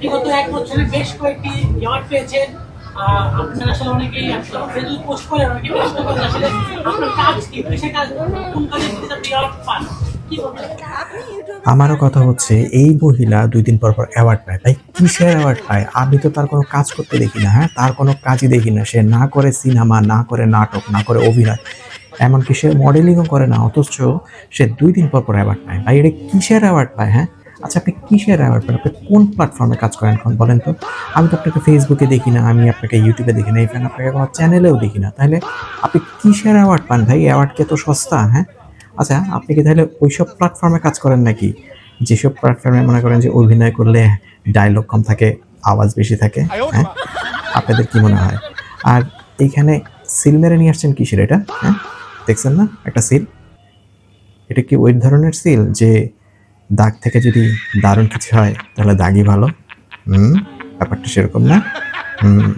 বিগত ১ বছরে বেশ কয়েকটি অ্যাওয়ার্ড পেয়েছেন। আপনারা আসলে অনেকেই ফেসবুক পোস্ট করেন, অনেকেই প্রশ্ন করেন আসলে আপনার কাজ কি? কিসের কাজ, কোন কাজের ক্ষেত্রে আপনি অ্যাওয়ার্ড পান? কি বলবেন? আমারও কথা হচ্ছে এই মহিলা ২ দিন পর, পর অ্যাওয়ার্ড পায়। ভাই কিসের অ্যাওয়ার্ড পায়? আমি তো তার কোনো কাজ করতে দেখি না, হ্যাঁ? তার কোনো কাজই দেখি না। সে না করে সিনেমা, না করে নাটক, না করে অভিনয়। এমনকি সে মডেলিংও করে না। অথচ সে ২ দিন পর, পর অ্যাওয়ার্ড পায়। ভাই এটা কিসের অ্যাওয়ার্ড পায়, হ্যাঁ? আচ্ছা আপনি কিসের অ্যাওয়ার্ড পান? আপনি কোন প্ল্যাটফর্মে কাজ করেন এখন বলেন তো? আমি তো আপনাকে ফেসবুকে দেখি না, আমি আপনাকে ইউটিউবে দেখি না, ইভেন আপনাকে কোনো চ্যানেলেও দেখি না। তাহলে আপনি কিসের অ্যাওয়ার্ড পান ভাই? অ্যাওয়ার্ড কি এত সস্তা, হ্যাঁ? আচ্ছা আপনি কি তাহলে ওইসব প্ল্যাটফর্মে কাজ করেন নাকি? যেসব প্ল্যাটফর্মে মনে করেন যে অভিনয় করলে ডায়ালগ কম থাকে, আওয়াজ বেশি থাকে, হ্যাঁ? আপনাদের কি মনে হয়? আর এইখানে সিল মেরে নিয়ে আসছেন কিসের এটা, হ্যাঁ? দেখছেন না একটা সিল? এটা কি ওই ধরনের সিল যে দাগ থেকে যদি দারুণ কিছু হয় তাহলে দাগই ভালো? হুম? ব্যাপারটা সেরকম না? হুম।